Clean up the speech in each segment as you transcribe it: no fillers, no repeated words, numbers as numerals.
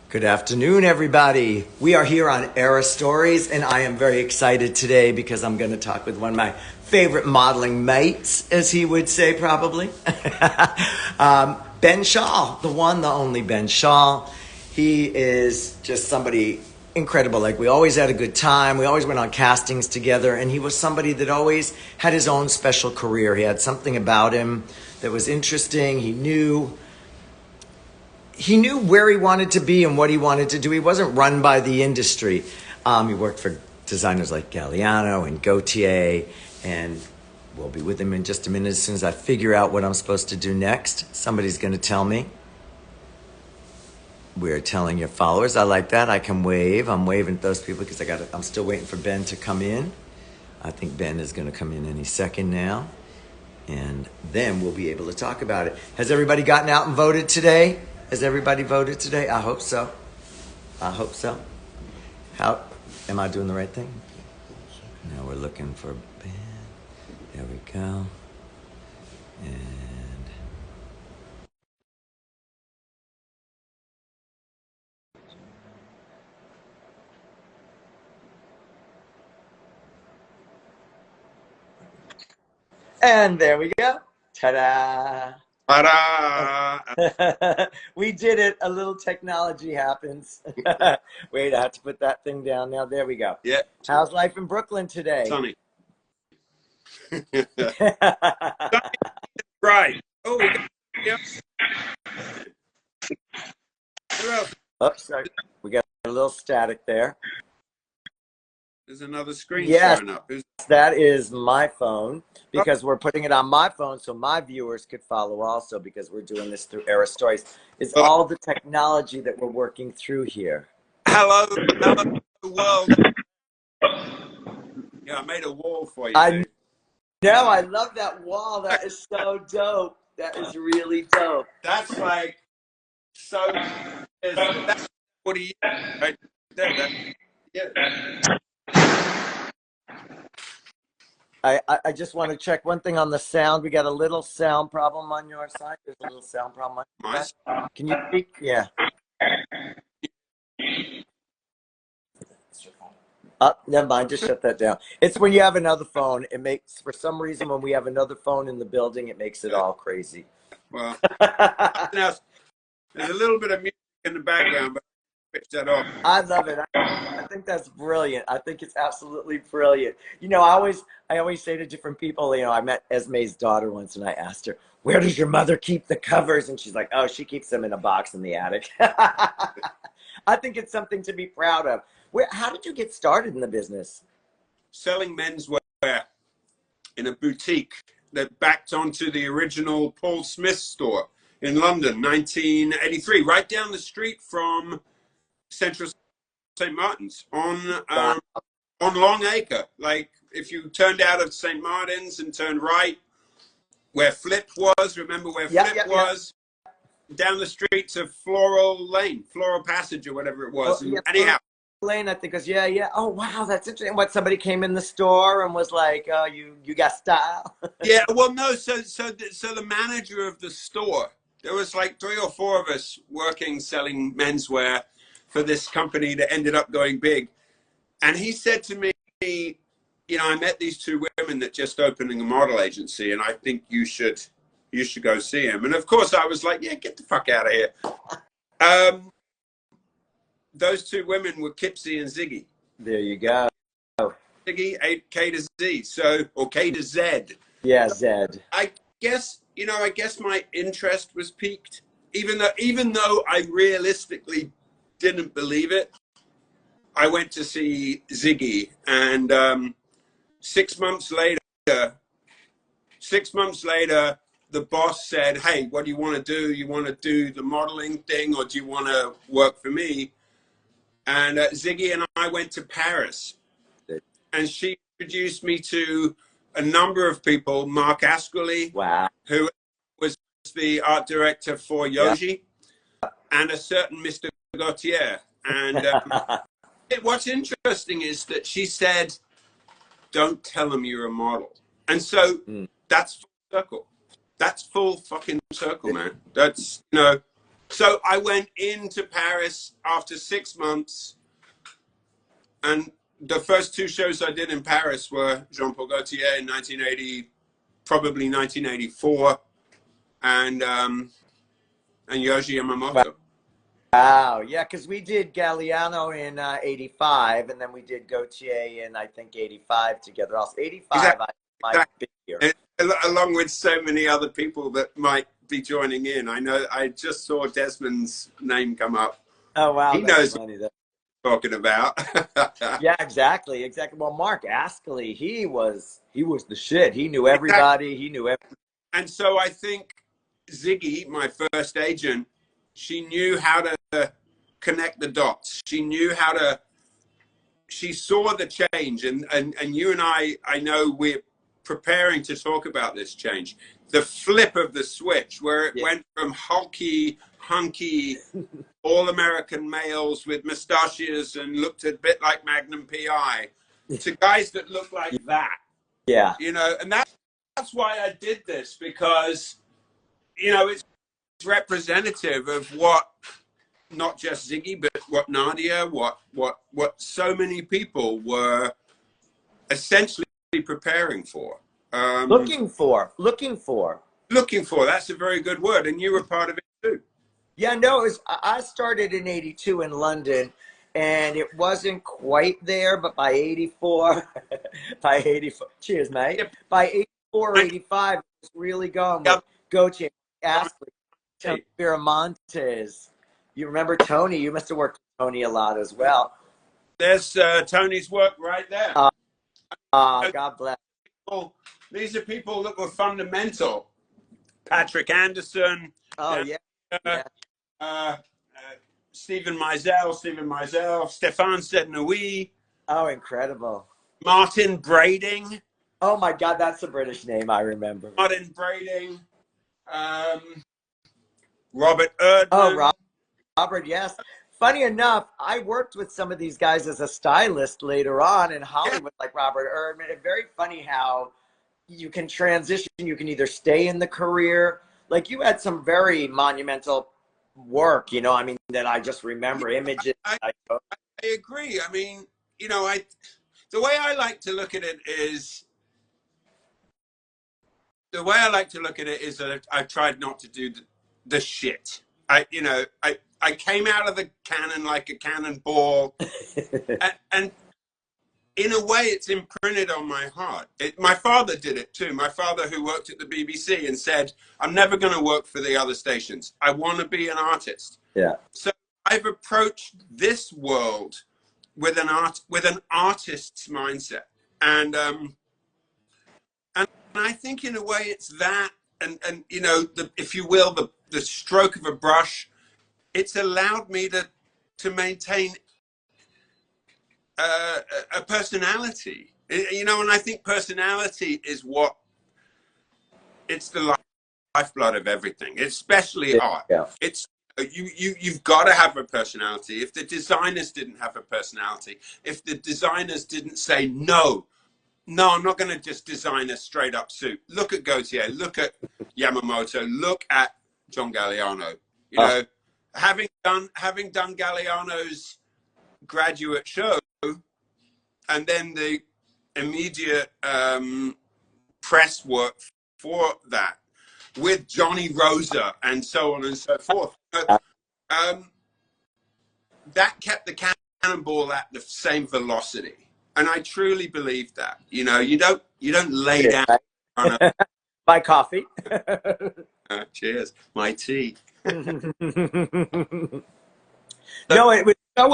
Good afternoon, everybody. We are here on Era Stories, and I am very excited today because I'm going to talk with one of my favorite modeling mates, as he would say, probably. Ben Shaul, the one, the only Ben Shaul. He is just somebody incredible. Like, we always had a good time. We always went on castings together, and he was somebody that always had his own special career. He had something about him that was interesting. He knew where he wanted to be and what he wanted to do. He wasn't run by the industry. He worked for designers like Galliano and Gaultier, and we'll be with him in just a minute. As soon as I figure out what I'm supposed to do next, somebody's going to tell me. We're telling your followers. I like that. I can wave. I'm waving at those people because I'm still waiting for Ben to come in. I think Ben is going to come in any second now, and then we'll be able to talk about it. Has everybody gotten out and voted today? Has everybody voted today? I hope so. I hope so. How am I doing the right thing? Now we're looking for Ben. There we go. And there we go. Ta-da! Ta-da! We did it. A little technology happens. Wait, I have to put that thing down now. There we go. Yeah. How's life in Brooklyn today? Sunny. Right. Oh, we got, yep. Who else? Oops, sorry. We got a little static there. There's another screen Yes. showing up. That is my phone, because we're putting it on my phone so my viewers could follow also, because we're doing this through Era Stories. It's all the technology that we're working through here. Hello, world. Yeah, I made a wall for you. I know. I love that wall. That is so dope. That is really dope. That's like so. That's what he. Right there, yeah. I just want to check one thing on the sound. We got a little sound problem on your side. There's a little sound problem on your side. Can you speak? Yeah. Never mind. Just shut that down. It's when you have another phone. It makes, for some reason, when we have another phone in the building, it makes it all crazy. Well, now, there's a little bit of music in the background, but switch that off. I love it. I think that's brilliant. I think it's absolutely brilliant. You know, I always say to different people, you know, I met Esme's daughter once, and I asked her, "Where does your mother keep the covers?" And she's like, "Oh, she keeps them in a box in the attic." I think it's something to be proud of. How did you get started in the business? Selling menswear in a boutique that backed onto the original Paul Smith store in London, 1983, right down the street from Central St. Martin's on Long Acre. Like, if you turned out of St. Martin's and turned right, where Phillip was, remember where Phillip was? Down the street to Floral Lane, Floral Passage, or whatever it was. Well, anyhow. Lane, I think, goes, yeah. Oh, wow, that's interesting. What, somebody came in the store and was like, "Oh, you got style." Yeah, well, no. So the manager of the store, there was like 3 or 4 of us working selling menswear for this company that ended up going big, and he said to me, you know, I met these 2 women that just opening a model agency, and I think you should go see them. And of course, I was like, yeah, get the fuck out of here. Those 2 women were Kipsy and Ziggy. There you go. Ziggy, K to Z, or K to Z. Yeah, Zed. I guess my interest was piqued, even though I realistically didn't believe it. I went to see Ziggy, and 6 months later, the boss said, "Hey, what do you want to do? You want to do the modeling thing, or do you want to work for me?" And Ziggy and I went to Paris, and she introduced me to a number of people. Mark Asquili, wow, who was the art director for Yoji, and a certain Mr. Gaultier. And what's interesting is that she said, "Don't tell them you're a model." And so that's full circle. That's full fucking circle, man. That's, you know, So I went into Paris after 6 months, and the first two shows I did in Paris were Jean-Paul Gaultier in 1980, probably 1984, and Yoji Yamamoto. Wow, yeah, because we did Galliano in '85, and then we did Gautier in I think '85 together. Also, '85, Exactly. my big year. And along with so many other people that might be joining in. I know I just saw Desmond's name come up. Oh wow, He that's knows funny. what I'm talking about. Yeah, exactly. Well, Mark Astley, he was the shit. He knew everybody. Exactly. He knew everything. And so I think Ziggy, my first agent, she knew how to connect the dots. She knew how to. She saw the change, and you and I know we're preparing to talk about this change. The flip of the switch, where it went from hulky, hunky, all-American males with mustaches and looked a bit like Magnum PI, to guys that look like that. Yeah. You know, and that's why I did this, because, you know, it's representative of what not just Ziggy, but what NADIA, what so many people were essentially preparing for. Looking for. That's a very good word, and you were part of it too. Yeah, no, I started in '82 in London, and it wasn't quite there, but by '84, by '84, cheers, mate. Yeah, By '84, '85, it was really going with Goche, Astley, Tony Viramontes. You remember Tony? You must have worked with Tony a lot as well. There's Tony's work right there. God bless. These are people that were fundamental. Patrick Anderson. Oh, yeah. Stephen Meisel, Stéphane Sednoui. Oh, incredible. Martin Brading. Oh my God, that's a British name. I remember. Martin Brading. Robert Erdman. Oh, Robert, yes. Funny enough, I worked with some of these guys as a stylist later on in Hollywood, like Robert Erdman. It's very funny how you can transition. You can either stay in the career. Like you had some very monumental work, you know, I mean, that I just remember images. I agree. I mean, you know, the way I like to look at it is that I tried not to do the shit. I came out of the cannon like a cannonball, and in a way, it's imprinted on my heart. My father did it too. My father, who worked at the BBC, and said, "I'm never going to work for the other stations. I want to be an artist." Yeah. So I've approached this world with an artist's mindset, and I think in a way it's that, and you know, if you will, the stroke of a brush. It's allowed me to maintain a personality, you know, and I think personality is it's the lifeblood of everything, especially art. Yeah. It's you've got to have a personality. If the designers didn't have a personality, if the designers didn't say no, I'm not going to just design a straight up suit. Look at Gaultier, look at Yamamoto, look at John Galliano. You know, having done Galliano's graduate show, and then the immediate press work for that with Johnny Rosa and so on and so forth. That kept the cannonball at the same velocity, and I truly believe that. You know, you don't lay down on a my coffee. Cheers, my tea. No, it was so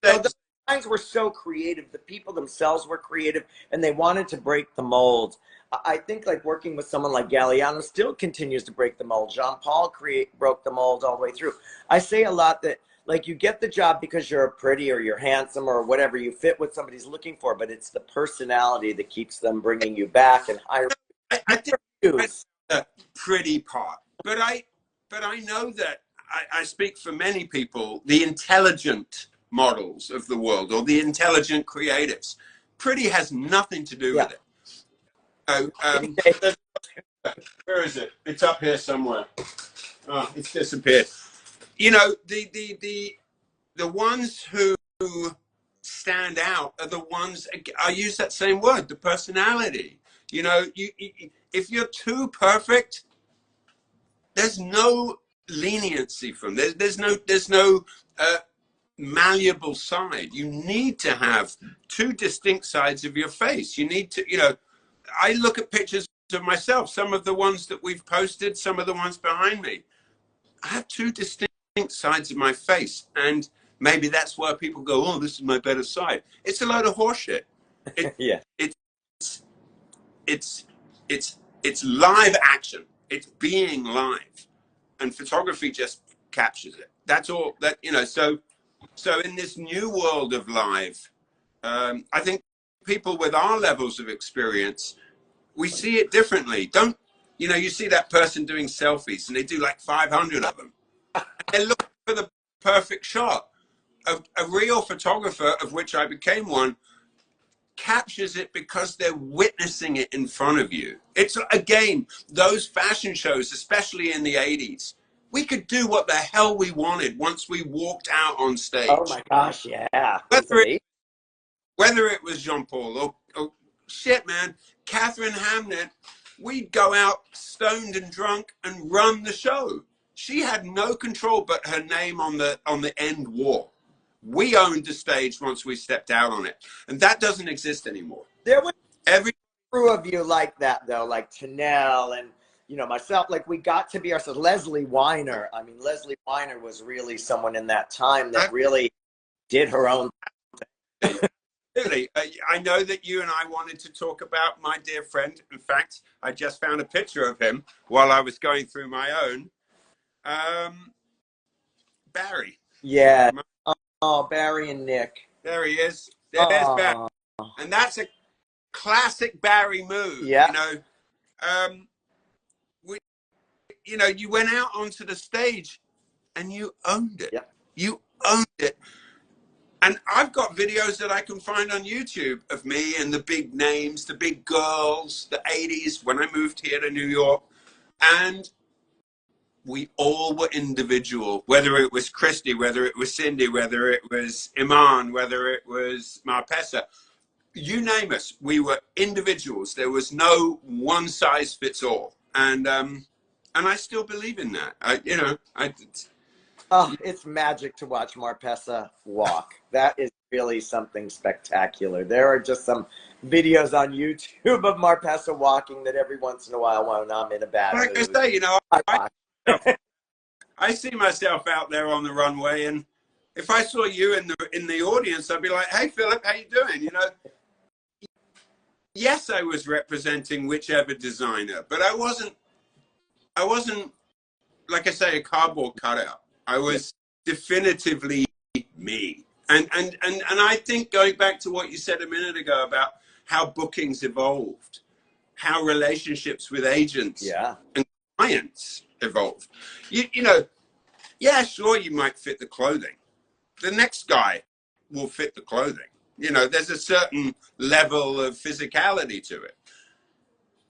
the designs were so creative. The people themselves were creative, and they wanted to break the mold. I think like working with someone like Galliano still continues to break the mold. Jean-Paul broke the mold all the way through. I say a lot that like you get the job because you're pretty or you're handsome or whatever, you fit what somebody's looking for, but it's the personality that keeps them bringing you back and hiring. I think that's the pretty part, but I know that I speak for many people, the intelligent models of the world or the intelligent creatives. Pretty has nothing to do with it. Where is it? It's up here somewhere. Oh, it's disappeared. you know, the ones who stand out are the ones, I use that same word, the personality. You know, if you're too perfect, there's no leniency from there's no malleable side. You need to have two distinct sides of your face. You need to, you know, I look at pictures of myself, some of the ones that we've posted, some of the ones behind me. I have two distinct sides of my face, and maybe that's why people go, "Oh, this is my better side." It's a load of horseshit. It, Yeah. it's it's it's live action. It's being live, and photography just captures it. That's all. That, you know. So in this new world of live, I think people with our levels of experience, we see it differently. Don't, you know? You see that person doing selfies, and they do like 500 of them. They're looking for the perfect shot. A real photographer, of which I became one, captures it because they're witnessing it in front of you. It's, again, those fashion shows, especially in the 80s. We could do what the hell we wanted once we walked out on stage. Oh my gosh, yeah. Whether it was Jean Paul or shit, man, Catherine Hamnett, we'd go out stoned and drunk and run the show. She had no control but her name on the end wall. We owned the stage once we stepped out on it, and that doesn't exist anymore. There was Every crew of you like that, though, like Tanel and, you know, myself. Like, we got to be ourselves. Leslie Weiner. I mean, Leslie Weiner was really someone in that time that really did her own thing. Really, I know that you and I wanted to talk about my dear friend. In fact, I just found a picture of him while I was going through my own. Barry. Yeah. Oh, Barry and Nick. There he is. There's Barry. And that's a classic Barry move. Yeah. You know, you went out onto the stage and you owned it. Yeah. You owned it. And I've got videos that I can find on YouTube of me and the big names, the big girls, the 80s, when I moved here to New York. And we all were individual, whether it was Christy, whether it was Cindy, whether it was Iman, whether it was Marpessa. You name us, we were individuals. There was no one size fits all. And I still believe in that. It's magic to watch Marpessa walk. That is really something spectacular. There are just some videos on YouTube of Marpessa walking that every once in a while, when I'm in a bad mood, like I say, you know, I see myself out there on the runway, and if I saw you in the audience, I'd be like, "Hey, Philip, how you doing?" You know. Yes, I was representing whichever designer, but I wasn't, like I say, a cardboard cutout. I was definitively me. And I think, going back to what you said a minute ago about how bookings evolved, how relationships with agents and clients evolved. You know, yeah, sure, you might fit the clothing. The next guy will fit the clothing. You know, there's a certain level of physicality to it.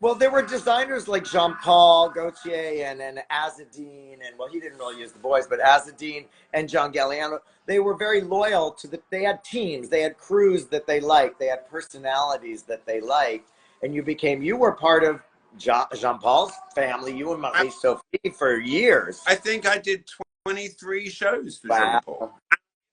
Well, there were designers like Jean-Paul Gaultier and Azzedine, and, well, he didn't really use the boys, but Azzedine and John Galliano, they were very loyal to they had teams, they had crews that they liked, they had personalities that they liked, and you were part of Jean-Paul's family, you and Marie-Sophie, for years. I think I did 23 shows for Jean-Paul.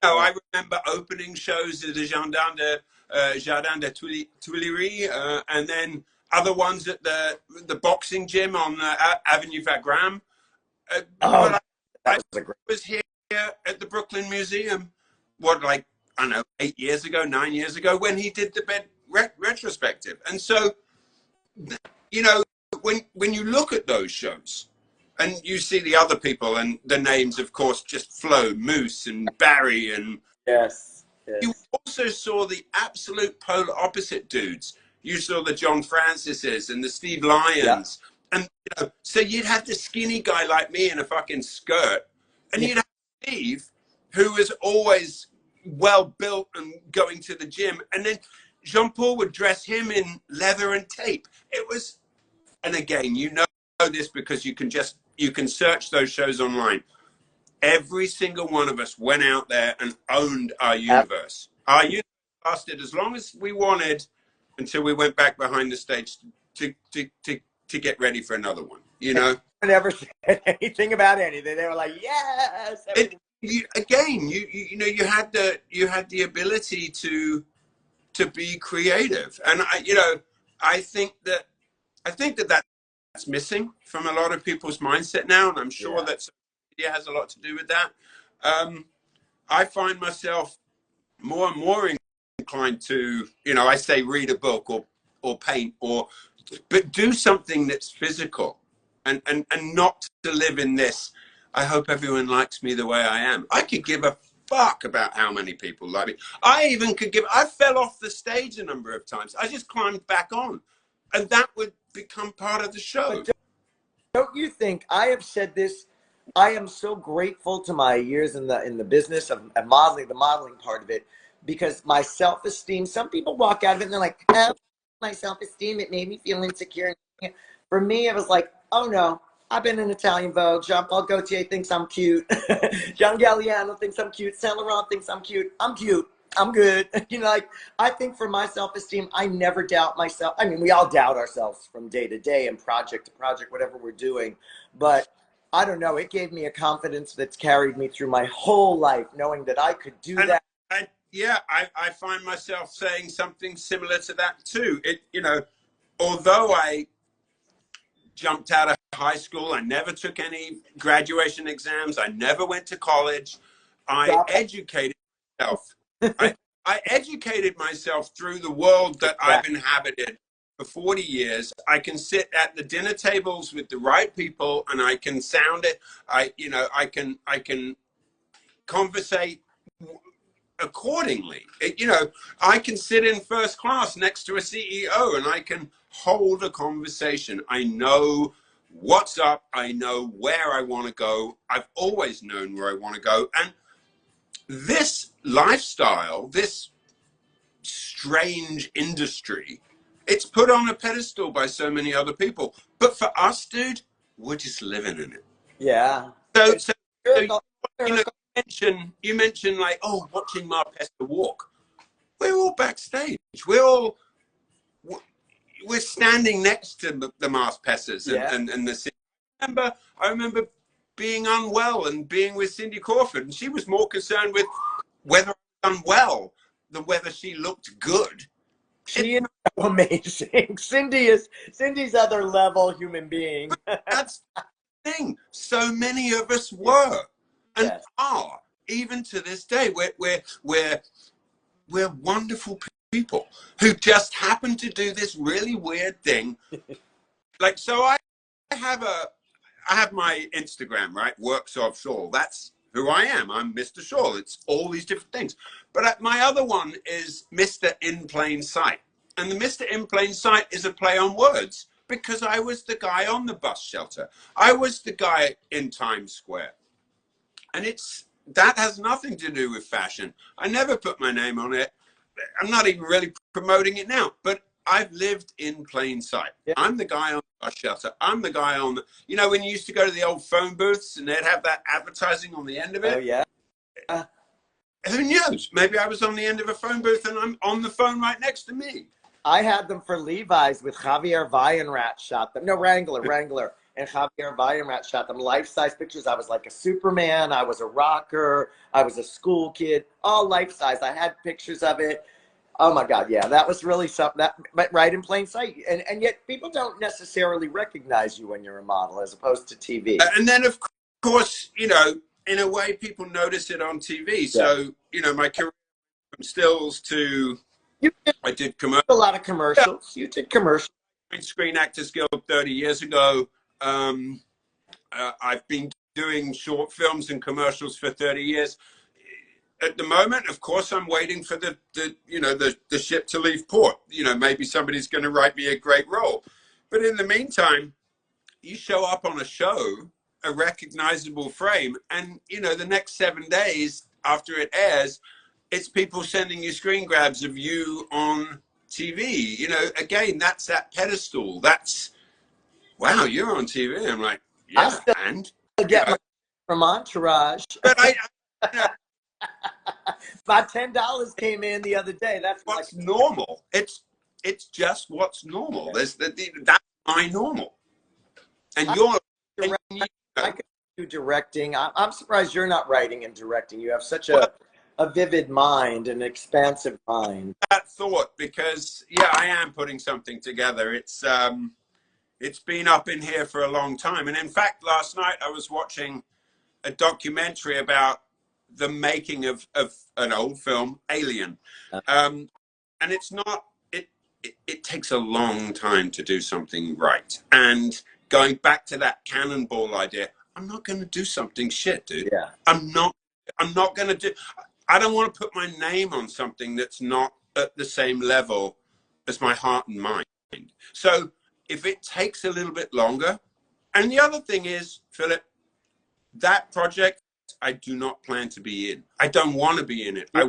Oh, I remember opening shows at the Jardin de Tuileries, and then other ones at the boxing gym on Avenue Wagram. I was here at the Brooklyn Museum, I don't know, 8 years ago, 9 years ago, when he did the bed retrospective. And so, you know, when you look at those shows, and you see the other people, and the names, of course, just flow. Moose and Barry, and yes. You also saw the absolute polar opposite dudes. You saw the John Francises and the Steve Lyons, and you know, so you'd have the skinny guy like me in a fucking skirt, and you'd have Steve, who was always well built and going to the gym, and then Jean-Paul would dress him in leather and tape. It was, and again, you know this because you can search those shows online. every single one of us went out there and owned our universe. Our universe lasted as long as we wanted until we went back behind the stage to get ready for another one. You know, I never said anything about anything. They were like, yes. You know, you had the ability to be creative, and I think that that's missing from a lot of people's mindset now, and I'm sure that social media has a lot to do with that. I find myself more and more inclined to, I say read a book or paint but do something that's physical, and not to live in this, I hope everyone likes me the way I am. I could give a fuck about how many people like me. I fell off the stage a number of times. I just climbed back on, and that would become part of the show. But don't you think, I have said this, I am so grateful to my years in the business of modeling, the modeling part of it, because my self-esteem, some people walk out of it and they're like, oh, my self-esteem, it made me feel insecure. For me, it was like, oh no, I've been in Italian Vogue. Jean-Paul Gaultier thinks I'm cute. John Galliano thinks I'm cute. Saint Laurent thinks I'm cute. I'm cute. I'm good. Like, I think for my self-esteem, I never doubt myself. I mean, we all doubt ourselves from day to day and project to project, whatever we're doing. But I don't know. It gave me a confidence that's carried me through my whole life, knowing that I could do that. I find myself saying something similar to that too. Although I jumped out of high school, I never took any graduation exams, I never went to college, I educated myself. I educated myself through the world that I've inhabited for 40 years. I can sit at the dinner tables with the right people, and I can sound it. I can conversate accordingly. I can sit in first class next to a CEO and I can hold a conversation. I know what's up. I know where I want to go. I've always known where I want to go. And this lifestyle, this strange industry, it's put on a pedestal by so many other people. But for us, dude, we're just living in it. Yeah. So you mentioned like, oh, watching Marpessa walk. We're all backstage. We're standing next to the Marpessas and the. I remember being unwell and being with Cindy Crawford, and she was more concerned with whether I was unwell than whether she looked good. She is so amazing. Cindy's other level human being. That's the thing. So many of us were and are, even to this day. We're wonderful people who just happen to do this really weird thing. Like, so I have my Instagram, right? Works of Shaul. That's who I am. I'm Mr. Shaul. It's all these different things. But my other one is Mr. In Plain Sight. And the Mr. In Plain Sight is a play on words, because I was the guy on the bus shelter. I was the guy in Times Square. And that has nothing to do with fashion. I never put my name on it. I'm not even really promoting it now, but I've lived in plain sight. Yeah. I'm the guy on the bus shelter. I'm the guy on the, when you used to go to the old phone booths and they'd have that advertising on the end of it. Oh, yeah. Who knows? Maybe I was on the end of a phone booth and I'm on the phone right next to me. I had them for Levi's with Javier Weinrat shot them. No, Wrangler. And Javier Weinrat shot them life-size pictures. I was like a Superman. I was a rocker. I was a school kid. All life-size. I had pictures of it. Oh, my God. Yeah, that was really something. But right in plain sight. And yet people don't necessarily recognize you when you're a model as opposed to TV. And then, of course, in a way, people notice it on TV. So, my career from stills to... I did a lot of commercials. You did commercials. Screen Actors Guild 30 years ago. I've been doing short films and commercials for 30 years. At the moment, of course, I'm waiting for the ship to leave port. Maybe somebody's going to write me a great role. But in the meantime, you show up on a show, a recognizable frame, and the next 7 days after it airs, it's people sending you screen grabs of you on TV. Again, that's that pedestal. That's, wow, you're on TV. I'm like, yeah, and? from Entourage. But you know, About $10 came in the other day. That's what's normal. It's just what's normal. That's my normal. And I could do directing. I'm surprised you're not writing and directing. You have such well, a vivid mind, an expansive mind. that thought, because yeah, I am putting something together. It's been up in here for a long time. And in fact, last night I was watching a documentary about the making of an old film, Alien. And it's not, it takes a long time to do something right. And going back to that cannonball idea, I'm not going to do something shit, dude. Yeah. I'm not going to do, I don't want to put my name on something that's not at the same level as my heart and mind. So if it takes a little bit longer, and the other thing is, Philip, that project, I do not plan to be in. I don't want to be in it. I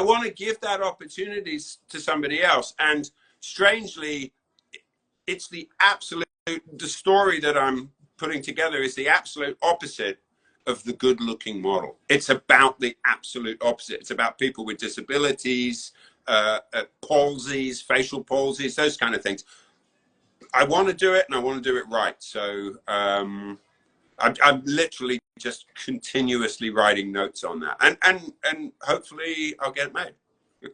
want to give that opportunity to somebody else. And strangely, it's the story that I'm putting together is the absolute opposite of the good-looking model. It's about the absolute opposite. It's about people with disabilities, palsies, facial palsies, those kind of things. I want to do it, and I want to do it right. So I'm literally just continuously writing notes on that, and hopefully I'll get it made.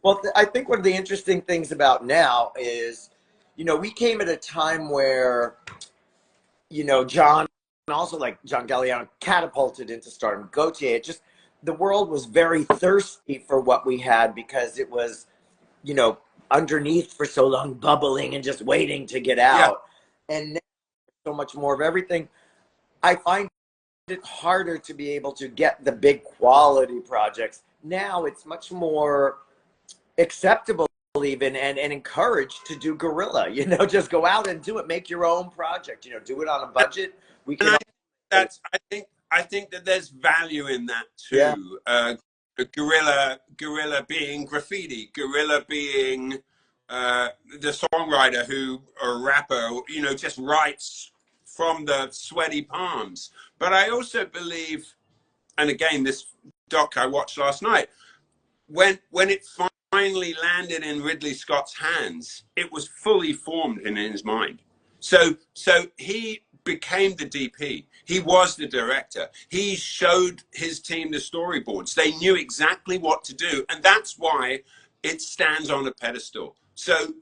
Well, I think one of the interesting things about now is, you know, we came at a time where, you know, John, and also like John Galliano, catapulted into stardom. Gautier, just the world was very thirsty for what we had because it was, you know, underneath for so long, bubbling and just waiting to get out. Yeah. And now so much more of everything. I find it harder to be able to get the big quality projects. Now it's much more acceptable even and encouraged to do guerrilla, you know, just go out and do it, make your own project, you know, do it on a budget. We can. I think that there's value in that too. Yeah. Guerrilla being graffiti, guerrilla being the songwriter who, or rapper, you know, just writes from the sweaty palms. But I also believe, and again, this doc I watched last night, when it finally landed in Ridley Scott's hands, it was fully formed in his mind. So he became the DP. He was the director. He showed his team the storyboards. They knew exactly what to do. And that's why it stands on a pedestal. So,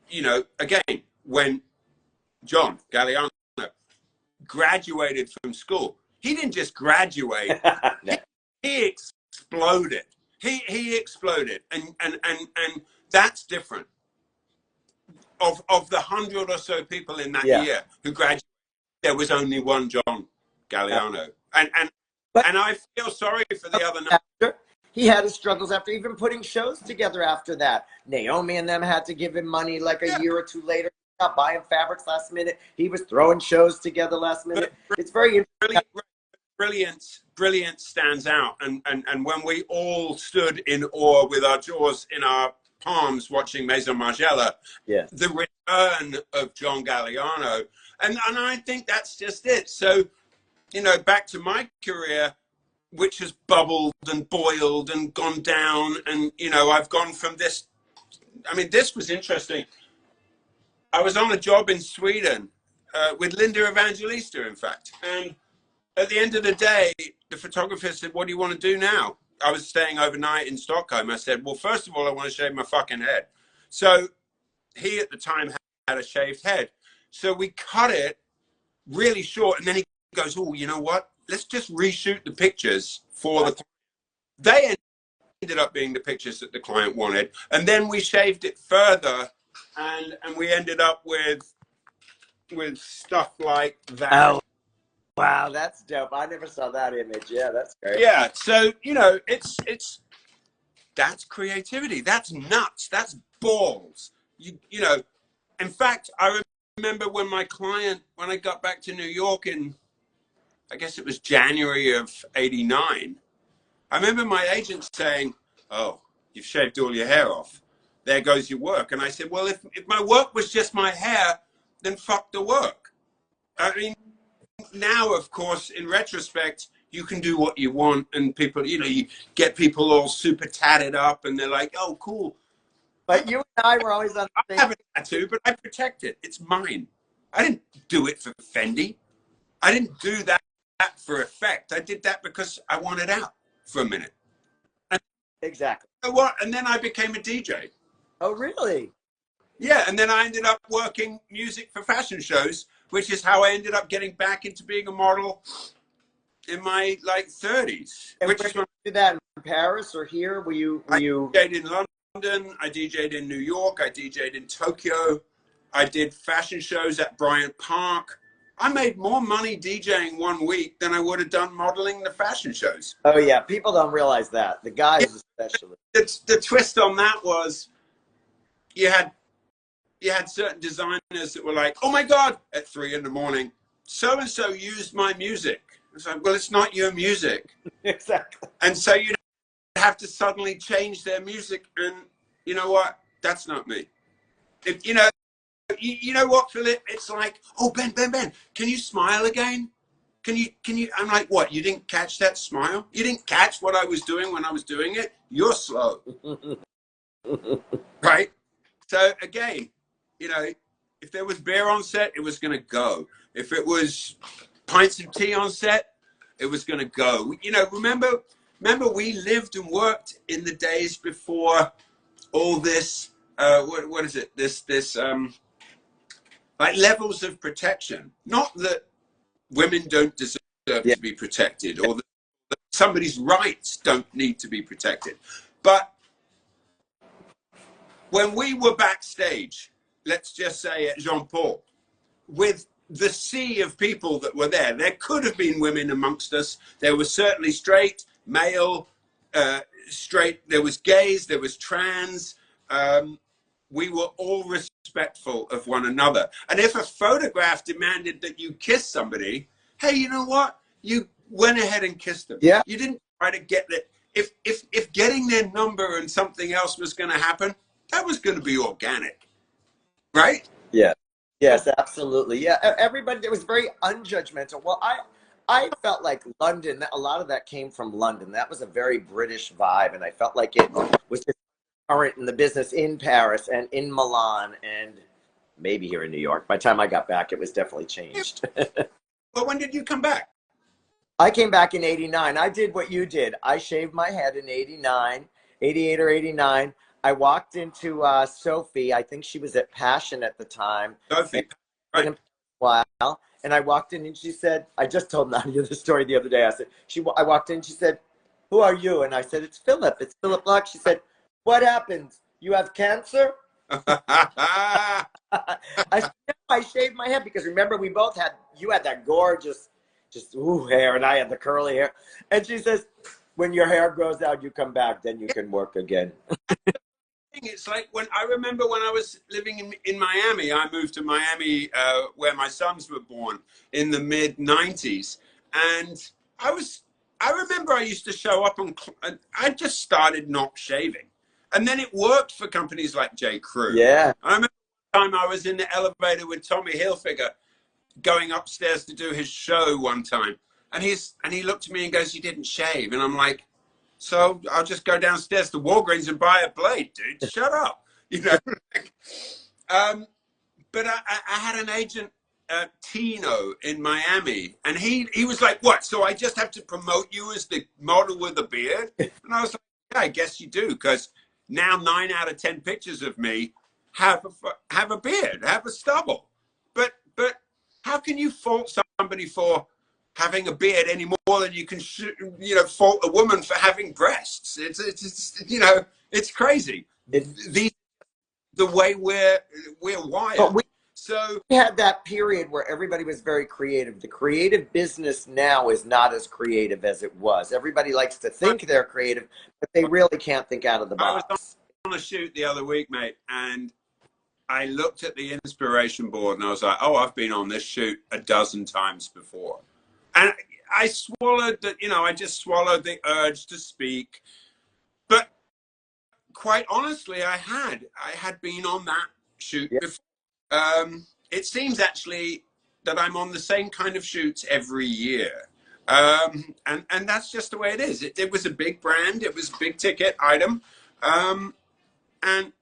you know, again, when John Galliano graduated from school, he didn't just graduate. No. He exploded. He exploded. And that's different. Of the 100 or so people in that year who graduated, there was only one John Galliano. And I feel sorry for the other nine. He had his struggles after even putting shows together after that. Naomi and them had to give him money like a year or two later. Not buying fabrics last minute. He was throwing shows together last minute. It's very brilliance stands out. And when we all stood in awe with our jaws in our palms watching Maison Margiela, the return of John Galliano. And I think that's just it. So, you know, back to my career, which has bubbled and boiled and gone down. And, you know, I've gone from this. I mean, this was interesting. I was on a job in Sweden with Linda Evangelista, in fact. And at the end of the day, the photographer said, "What do you want to do now?" I was staying overnight in Stockholm. I said, "Well, first of all, I want to shave my fucking head." So he at the time had a shaved head. So we cut it really short. And then he goes, "Oh, you know what? Let's just reshoot the pictures for the client." They ended up being the pictures that the client wanted. And then we shaved it further. And we ended up with stuff like that. Oh. Wow, that's dope. I never saw that image. Yeah, that's great. Yeah, so, you know, that's creativity. That's nuts. That's balls. You know, in fact, I remember when I got back to New York in, I guess it was January of '89, I remember my agent saying, "Oh, you've shaved all your hair off. There goes your work." And I said, "Well, if my work was just my hair, then fuck the work." I mean, now, of course, in retrospect, you can do what you want, and people, you get people all super tatted up, and they're like, "Oh, cool." But you and I were always on I the same. have a tattoo, but I protect it. It's mine. I didn't do it for Fendi. I didn't do that for effect. I did that because I wanted out for a minute. And Exactly. you know what? And then I became a DJ. Oh, really? Yeah, and then I ended up working music for fashion shows, which is how I ended up getting back into being a model in my like 30s. And Which where is did you when do that? In Paris or here? Were you? Were I you? DJ'd in London, I DJ'd in New York, I DJ'd in Tokyo, I did fashion shows at Bryant Park. I made more money DJing 1 week than I would have done modeling the fashion shows. Oh yeah, people don't realize that. The Yeah, guys especially. the twist on that was you had certain designers that were like, "Oh my God!" at 3 in the morning, so and so used my music. It's like, well, it's not your music, Exactly. and so you have to suddenly change their music. And you know what? That's not me. If you know what, Phillip? It's like, oh, Ben, can you smile again? Can you? I'm like, what? You didn't catch that smile? You didn't catch what I was doing when I was doing it? You're slow, right? So again, if there was beer on set, it was going to go. If it was pints of tea on set, it was going to go. Remember, we lived and worked in the days before all this. What is it? This like levels of protection. Not that women don't deserve Yeah. to be protected, or that somebody's rights don't need to be protected, but when we were backstage, let's just say at Jean Paul, with the sea of people that were there could have been women amongst us. There was certainly straight, male, straight. There was gays. There was trans. We were all respectful of one another. And if a photograph demanded that you kiss somebody, hey, you know what? You went ahead and kissed them. Yeah. You didn't try to get that. If getting their number and something else was going to happen, that was going to be organic, right? Yeah. Yes, absolutely. Yeah, everybody. It was very unjudgmental. Well, I felt like London. A lot of that came from London. That was a very British vibe, and I felt like it was just current in the business in Paris and in Milan and maybe here in New York. By the time I got back, it was definitely changed. But when did you come back? I came back in '89. I did what you did. I shaved my head in '89, '88 or '89. I walked into Sophie. I think she was at Passion at the time. Sophie, Been right? in a while, and I walked in and she said, I just told Nadia the story the other day. I walked in, she said, "Who are you?" And I said, "It's Philip. It's Philip Bloch." She said, "What happened? You have cancer?" I said, "No, I shaved my head because remember you had that gorgeous, just hair, and I had the curly hair." And she says, "When your hair grows out, you come back, then you can work again." It's like when I remember when I was living in Miami. I moved to Miami where my sons were born in the mid '90s, and I was. I remember I used to show up and I just started not shaving, and then it worked for companies like J. Crew. Yeah. I remember the time I was in the elevator with Tommy Hilfiger going upstairs to do his show one time, and he looked at me and goes, "You didn't shave," and I'm like, so I'll just go downstairs to Walgreens and buy a blade, dude. Shut up, you know. um, but I had an agent, Tino, in Miami, and he was like, "What? So I just have to promote you as the model with a beard?" And I was like, "Yeah, I guess you do, because now 9 out of 10 pictures of me have a beard, have a stubble." But how can you fault somebody for having a beard any more than you can fault a woman for having breasts? It's it's crazy. The the way we're But wired. So we had that period where everybody was very creative. The creative business now is not as creative as it was. Everybody likes to think they're creative, but they really can't think out of the I was box. on a shoot the other week, mate, and I looked at the inspiration board and I was like, "Oh, I've been on this shoot a dozen times before." And I swallowed that, I just swallowed the urge to speak. But quite honestly, I had been on that shoot Yeah. before. It seems actually that I'm on the same kind of shoots every year. And that's just the way it is. It was a big brand. It was a big ticket item. And,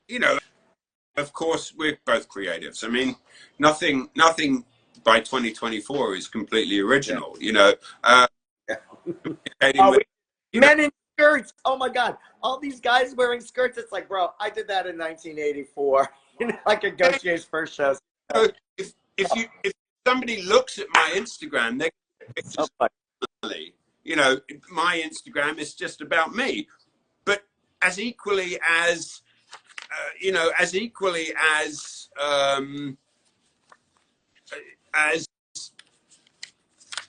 you know, of course, we're both creatives. I mean, nothing by 2024 is completely original, you know. Oh, With, you know, men in skirts. Oh my God. All these guys wearing skirts. It's like, bro, I did that in 1984. You know, like a Ghost Jay's first shows. if somebody looks at my Instagram, they get pictures Oh, of me. You know, my Instagram is just about me. But as equally as you know, as equally as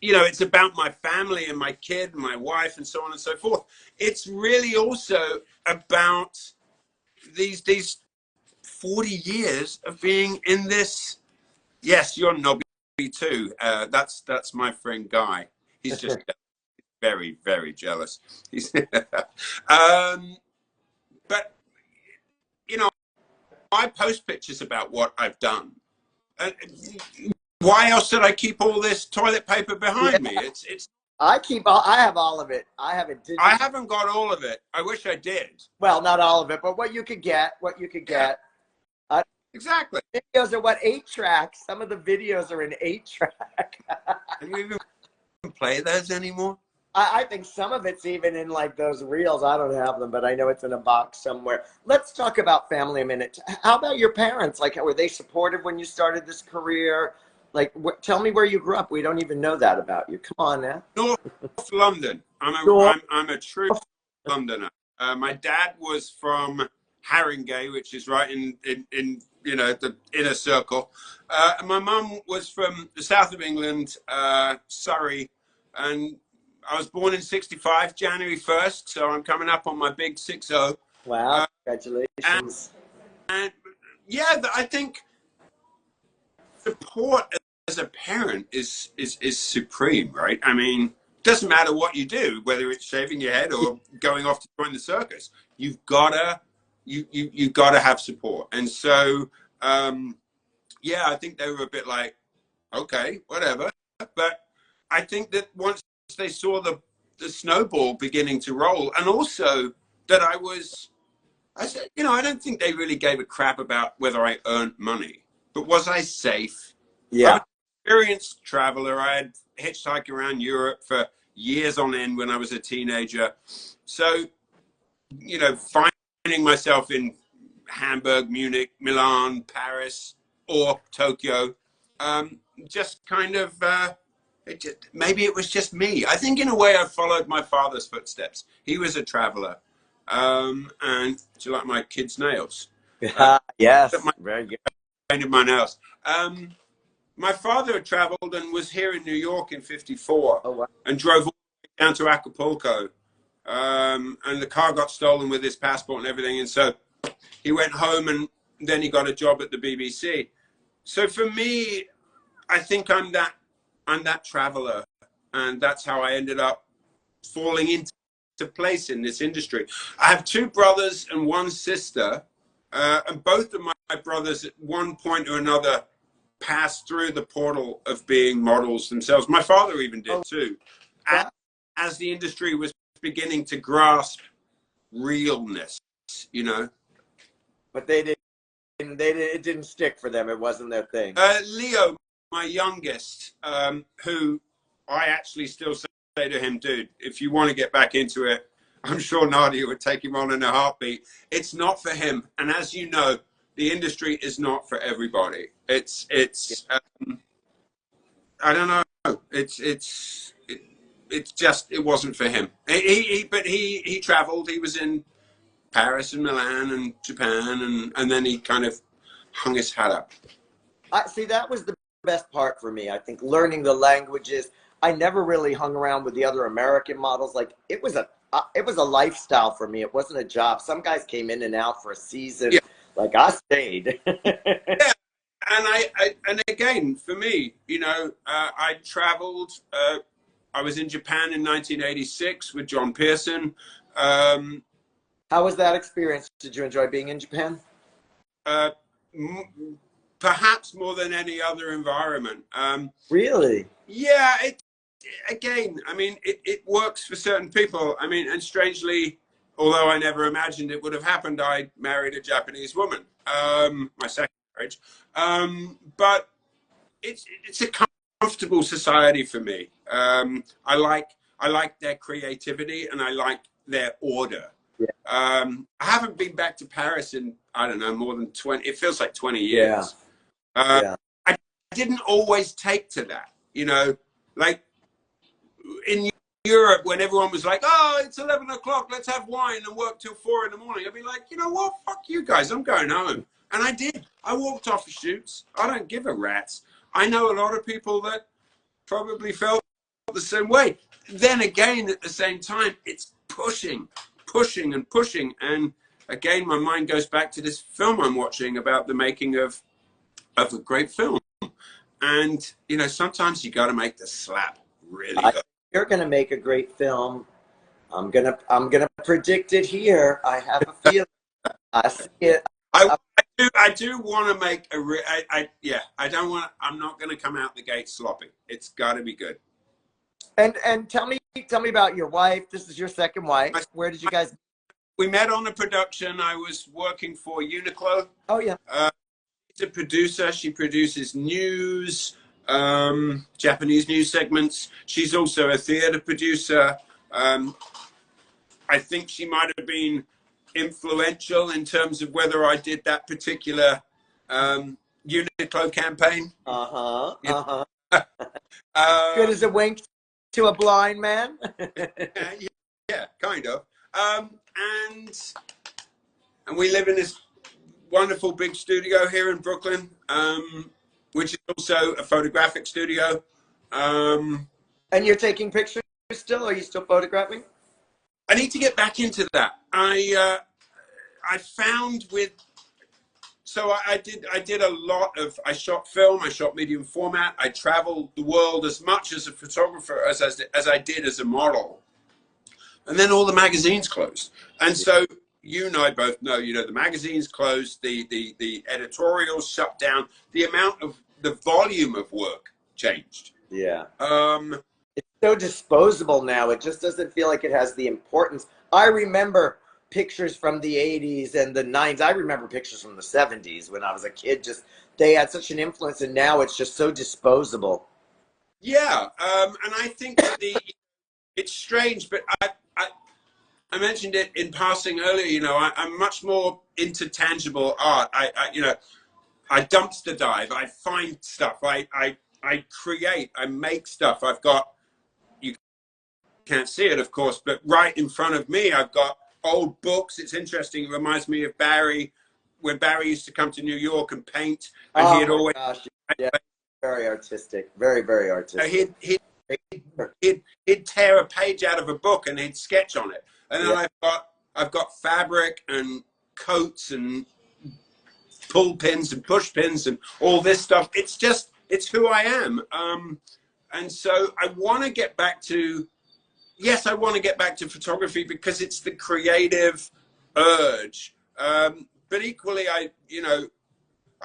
you know, it's about my family and my kid and my wife and so on and so forth. It's really also about these 40 years of being in this. Yes, you're knobby too. That's my friend Guy. He's just very, very jealous. He's but you know, I post pictures about what I've done. Uh, why else did I keep all this toilet paper behind me? It's. I have all of it. I have it. I haven't got all of it. I wish I did. Well, not all of it, but what you could get. Exactly. Videos are what, 8-track. Some of the videos are in 8-track. Can you even play those anymore? I think some of it's even in like those reels. I don't have them, but I know it's in a box somewhere. Let's talk about family a minute. How about your parents? Like, were they supportive when you started this career? Like, tell me where you grew up. We don't even know that about you. Come on now. North London. I'm a true Londoner. My dad was from Haringey, which is right in you know, the inner circle. And my mum was from the south of England, Surrey, and I was born in 65, January 1st, so I'm coming up on my big 60. Wow, congratulations. And yeah, I think support as a parent is supreme, right? I mean, it doesn't matter what you do, whether it's shaving your head or going off to join the circus. You've gotta you gotta have support. And so yeah, I think they were a bit like, okay, whatever. But I think that once they saw the snowball beginning to roll, and also that I said, you know, I don't think they really gave a crap about whether I earned money, but was I safe? Yeah. I'm an experienced traveler. I had hitchhiked around Europe for years on end when I was a teenager. So, you know, finding myself in Hamburg, Munich, Milan, Paris, or Tokyo, just kind of, maybe it was just me. I think in a way I followed my father's footsteps. He was a traveler. And do you like my kids' nails? Yes, very good. Painted my nails. My father had traveled and was here in New York in '54, Oh, wow. and drove all the way down to Acapulco. And the car got stolen with his passport and everything. And so he went home, and then he got a job at the BBC. So for me, I think I'm that traveler, and that's how I ended up falling into place in this industry. I have 2 brothers and 1 sister, and both of my brothers at one point or another passed through the portal of being models themselves. My father even did too, as the industry was beginning to grasp realness, you know. But it didn't stick for them. It wasn't their thing. Leo, my youngest, who I actually still say to him, dude, if you want to get back into it, I'm sure Nadia would take him on in a heartbeat. It's not for him. And as you know, the industry is not for everybody. It's I don't know. It's just, it wasn't for him. But he traveled. He was in Paris and Milan and Japan, and then he kind of hung his hat up. See, that was the best part for me. I think learning the languages. I never really hung around with the other American models. Like, it was a lifestyle for me. It wasn't a job. Some guys came in and out for a season. Yeah. Like, I stayed. Yeah. And again, for me, you know, I traveled. I was in Japan in 1986 with John Pearson. How was that experience? Did you enjoy being in Japan? perhaps more than any other environment. Really? Yeah, again, I mean, it works for certain people. I mean, and strangely, although I never imagined it would have happened, I married a Japanese woman, my second marriage. But it's a comfortable society for me. I like their creativity and I like their order. Yeah. I haven't been back to Paris in, I don't know, more than 20. It feels like 20 years. Yeah. I didn't always take to that, you know, like in Europe when everyone was like, oh, it's 11 o'clock, let's have wine and work till 4 in the morning. I'd be like, you know what? Fuck you guys. I'm going home. And I did. I walked off the shoots. I don't give a rat's. I know a lot of people that probably felt the same way. Then again, at the same time, it's pushing. And again, my mind goes back to this film I'm watching about the making of a great film. And, you know, sometimes you got to make the slap really good. You're going to make a great film. I'm gonna predict it here. I have a feeling. I see it. I do want to make I don't want. I'm not going to come out the gate sloppy. It's got to be good. And tell me about your wife. This is your second wife. Where did you guys? We met on a production. I was working for Uniqlo. Oh yeah. She's a producer. She produces news, Japanese news segments. She's also a theater producer. I think she might have been influential in terms of whether I did that particular Uniqlo campaign. Good as a wink to a blind man. yeah, kind of. And we live in this wonderful big studio here in Brooklyn, which is also a photographic studio. And you're taking pictures still? Are you still photographing? I need to get back into that. I found with, so I did a lot of, I shot film, I shot medium format, I traveled the world as much as a photographer as I did as a model. And then all the magazines closed. And so you and I both know, you know, the magazines closed, the editorials shut down, the volume of work changed. Yeah. It's so disposable now. It just doesn't feel like it has the importance. I remember pictures from the 80s and the 90s. I remember pictures from the 70s when I was a kid. Just they had such an influence, and now it's just so disposable. Yeah, and I think that it's strange, but I mentioned it in passing earlier. You know, I'm much more into tangible art. You know, I dumpster dive. I find stuff. I create. I make stuff. I've got. You can't see it, of course, but right in front of me, I've got old books. It's interesting. It reminds me of Barry, when Barry used to come to New York and paint, and he'd always. Gosh, yeah, very artistic. Very, very artistic. He'd tear a page out of a book and he'd sketch on it. And then I've got fabric and coats and pull pins and push pins and all this stuff. It's who I am. And so I want to get back to, I want to get back to photography because it's the creative urge. But equally, I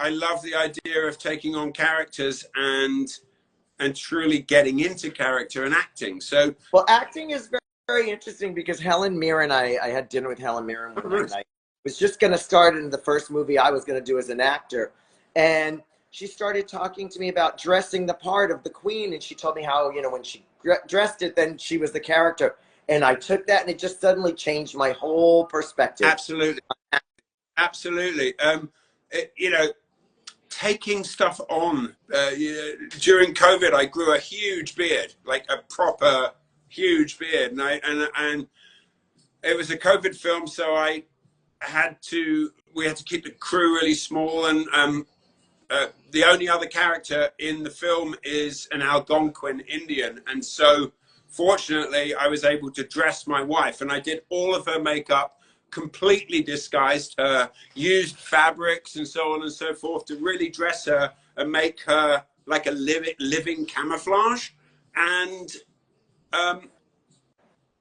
love the idea of taking on characters and truly getting into character and acting. So, well, acting is very, very interesting because Helen Mirren, I had dinner with Helen Mirren one night. I was just going to start in the first movie I was going to do as an actor. And she started talking to me about dressing the part of the queen. And she told me how, you know, when she dressed it, then she was the character. And I took that and it just suddenly changed my whole perspective. Absolutely. Absolutely. You know, taking stuff on. During COVID, I grew a huge beard, like a proper huge beard. And it was a COVID film, so we had to keep the crew really small. And the only other character in the film is an Algonquin Indian. And so fortunately, I was able to dress my wife, and I did all of her makeup, completely disguised her, used fabrics and so on and so forth to really dress her and make her like a living camouflage. And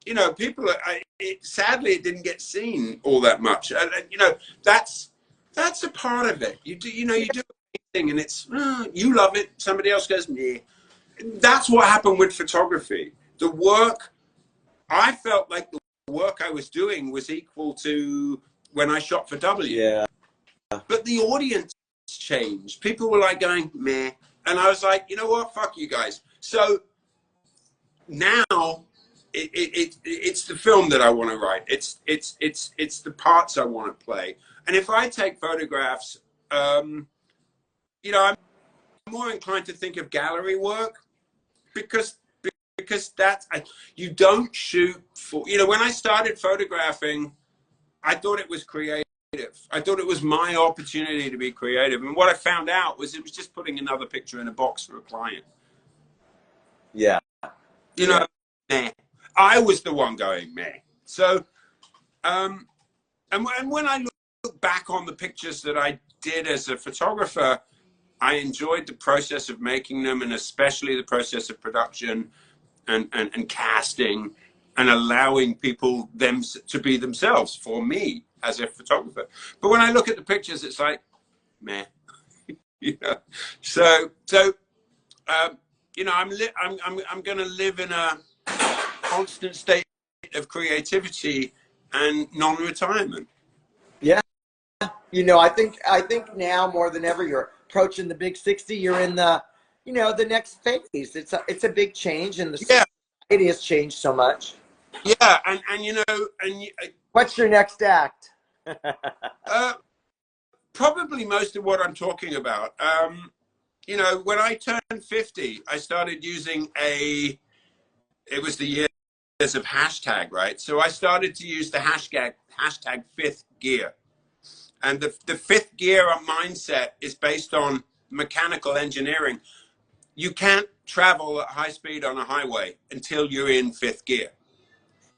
you know, people, sadly, it didn't get seen all that much. You know, that's a part of it. You do and it's you love it, somebody else goes meh. That's what happened with photography. The work, I felt like the work I was doing was equal to when I shot for W. Yeah. But the audience changed. People were like going meh, and I was like, you know what, fuck you guys. So now it's the film that I want to write. It's the parts I want to play. And if I take photographs, you know, I'm more inclined to think of gallery work because that's you don't shoot for, you know, when I started photographing, I thought it was creative. I thought it was my opportunity to be creative. And what I found out was it was just putting another picture in a box for a client. Yeah. You know, meh. I was the one going meh. So, and when I look back on the pictures that I did as a photographer, I enjoyed the process of making them, and especially the process of production and casting and allowing people them to be themselves for me as a photographer. But when I look at the pictures, it's like, meh. You know? So you know, I'm going to live in a constant state of creativity and non-retirement. Yeah. You know, I think now more than ever, you're approaching the big 60. You're in the, you know, the next phase. It's a big change, and the society has changed so much. Yeah, and you know, and what's your next act? Probably most of what I'm talking about. You know, when I turned 50, I started using it was the years of hashtag, right? So I started to use the hashtag fifth gear. And the fifth gear mindset is based on mechanical engineering. You can't travel at high speed on a highway until you're in fifth gear.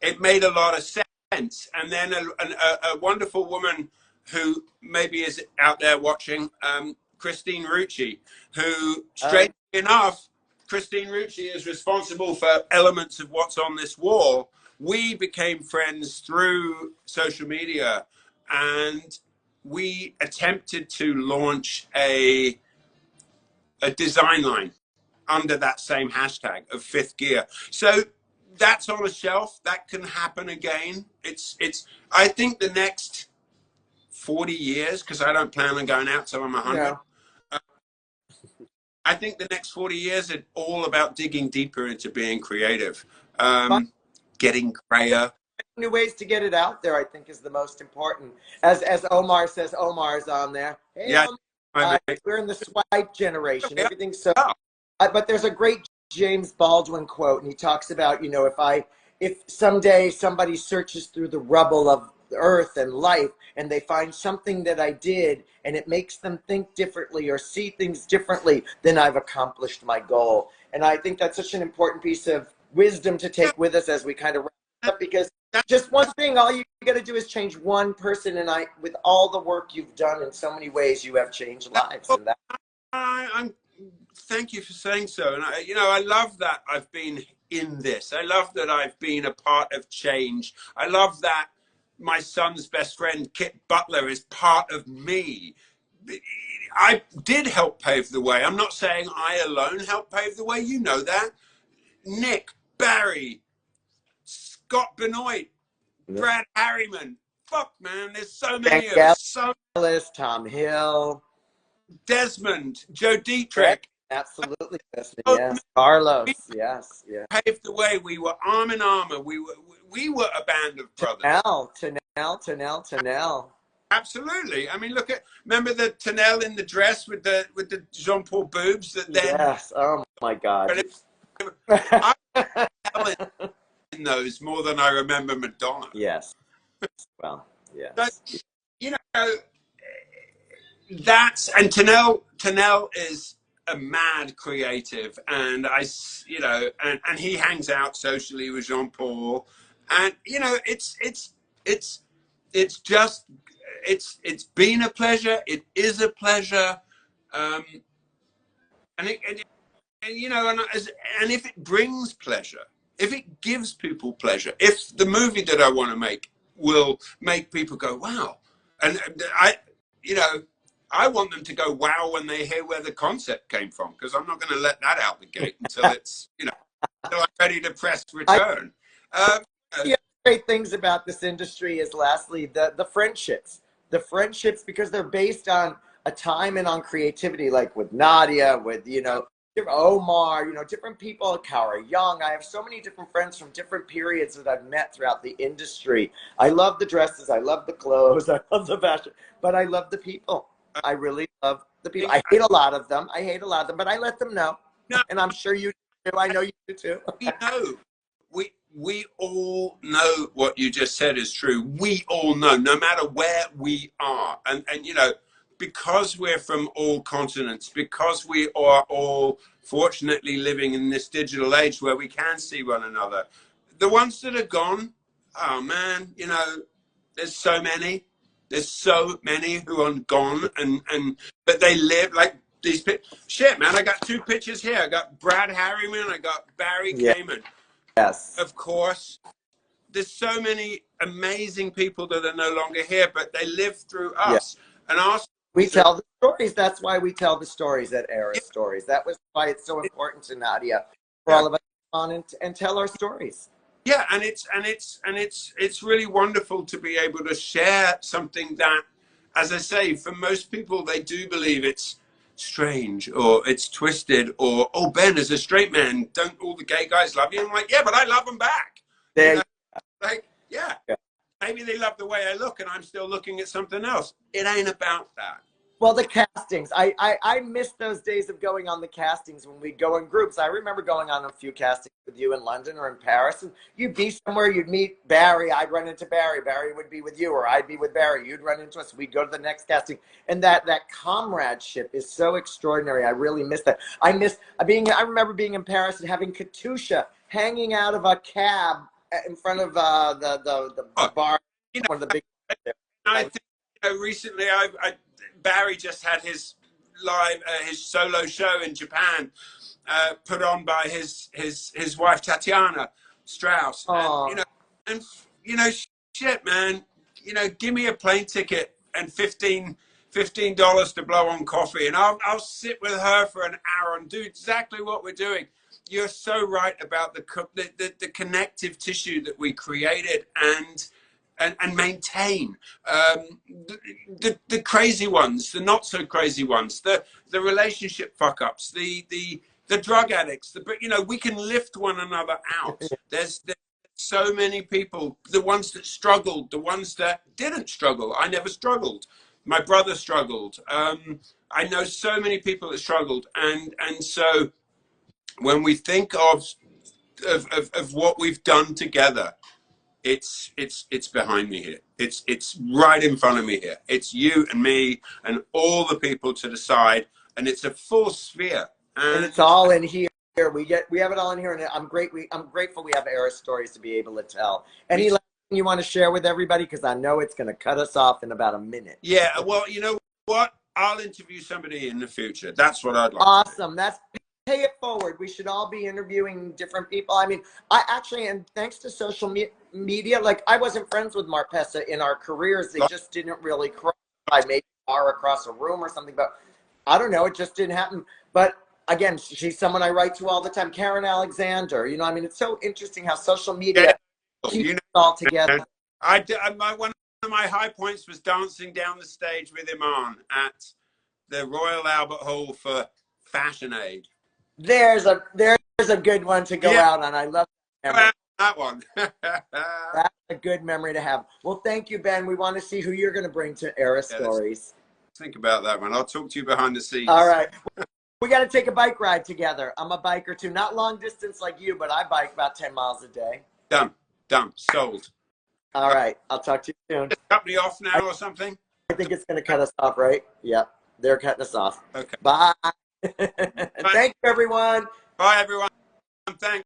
It made a lot of sense. And then a wonderful woman who maybe is out there watching, Christine Rucci, who, strangely enough, Christine Rucci is responsible for elements of what's on this wall. We became friends through social media, and we attempted to launch a design line under that same hashtag of fifth gear. So that's on a shelf. That can happen again. I think the next 40 years, because I don't plan on going out till I'm 100. No. I think the next 40 years are all about digging deeper into being creative, getting grayer. New ways to get it out there, I think, is the most important. As Omar says, Omar's on there. Hey, Yeah, we're in the swipe generation. Everything's so. But there's a great James Baldwin quote, and he talks about, you know, if someday somebody searches through the rubble of earth and life, and they find something that I did, and it makes them think differently or see things differently, then I've accomplished my goal. And I think that's such an important piece of wisdom to take with us as we kind of wrap up, because just one thing, all you got to do is change one person, and with all the work you've done in so many ways, you have changed lives. And that. Thank you for saying so. And I love that I've been in this. I love that I've been a part of change. I love that my son's best friend, Kit Butler, is part of me. I did help pave the way. I'm not saying I alone helped pave the way. You know that. Nick, Barry, Scott Benoit, Brad Harriman. Fuck, man, there's so many of us. Tom Hill, Desmond, Joe Dietrich. Absolutely, yes. Carlos, yes, yeah. Paved the way. We were arm in armor. We were a band of brothers. Tanel. Absolutely. I mean, remember the Tanel in the dress with the Jean Paul boobs that then. Yes. Oh my God. I in those more than I remember Madonna. Yes. Well, yes. But, you know, and Tanel is a mad creative, and and he hangs out socially with Jean Paul, and you know, it's been a pleasure. It is a pleasure, and if it brings pleasure, if it gives people pleasure, if the movie that I want to make will make people go wow, and I want them to go wow when they hear where the concept came from, because I'm not going to let that out the gate until it's, you know, until I'm ready to press return. The great things about this industry is, lastly, the friendships. The friendships, because they're based on a time and on creativity, like with NADIA, with, you know, Omar, you know, different people, Kara Young. I have so many different friends from different periods that I've met throughout the industry. I love the dresses, I love the clothes, I love the fashion, but I love the people. I really love the people. I hate a lot of them. I hate a lot of them, but I let them know. No, And I'm sure you do. I know you do too. we know. We all know what you just said is true. We all know, no matter where we are. And you know, because we're from all continents, because we are all fortunately living in this digital age where we can see one another, the ones that are gone, oh man, you know, there's so many. There's so many who are gone, but they live like these. Shit, man, I got two pictures here. I got Brad Harriman. I got Barry Kamen. Yes. Of course, there's so many amazing people that are no longer here, but they live through us. And our we tell the stories. That's why we tell the stories at Era Stories. That was why it's so important to NADIA for all of us to come on and tell our stories. Yeah, and it's really wonderful to be able to share something that, as I say, for most people they do believe it's strange or it's twisted, or, oh, Ben, as a straight man, don't all the gay guys love you? I'm like, yeah, but I love them back. You know? Like, yeah, maybe they love the way I look and I'm still looking at something else. It ain't about that. Well, the castings, I miss those days of going on the castings when we'd go in groups. I remember going on a few castings with you in London or in Paris, and you'd be somewhere, you'd meet Barry, I'd run into Barry, Barry would be with you, or I'd be with Barry, you'd run into us, we'd go to the next casting. And that comradeship is so extraordinary. I really miss that. I remember being in Paris and having Katusha hanging out of a cab in front of the bar, you know, one of the big. I think, you know, recently Barry just had his his solo show in Japan, put on by his wife Tatiana Strauss, and you know, shit, man, you know, give me a plane ticket and $15 to blow on coffee, and I'll sit with her for an hour and do exactly what we're doing. You're so right about the connective tissue that we created and maintain, the crazy ones, the not so crazy ones, the relationship fuck ups, the drug addicts, you know, we can lift one another out. There's so many people, the ones that struggled, the ones that didn't struggle. I never struggled. My brother struggled. I know so many people that struggled, and so when we think of what we've done together, it's behind me here. It's right in front of me here. It's you and me and all the people to the side, and it's a full sphere. And it's all in here. We have it all in here, and I'm grateful we have Era Stories to be able to tell. Any last thing you want to share with everybody? Because I know it's going to cut us off in about a minute. Yeah, well, you know what? I'll interview somebody in the future. That's what I'd like. Awesome. That's pay it forward. We should all be interviewing different people. I mean, I actually, and thanks to social media, like I wasn't friends with Marpessa in our careers. They just didn't really cross. I maybe are across a room or something, but I don't know. It just didn't happen. But again, she's someone I write to all the time. Karen Alexander. You know, I mean, it's so interesting how social media keeps it all together. One of my high points was dancing down the stage with Iman at the Royal Albert Hall for Fashion Aid. There's a good one to go out on. I love that one. That's a good memory to have. Well, thank you, Ben. We want to see who you're going to bring to Era Stories. Think about that one. I'll talk to you behind the scenes. All right. We got to take a bike ride together. I'm a biker too. Not long distance like you, but I bike about 10 miles a day. Done. Sold. All right. I'll talk to you soon. Company off now or something? I think it's going to cut us off, right? Yep. They're cutting us off. Okay. Bye. Thank you, everyone. Bye, everyone. Thanks.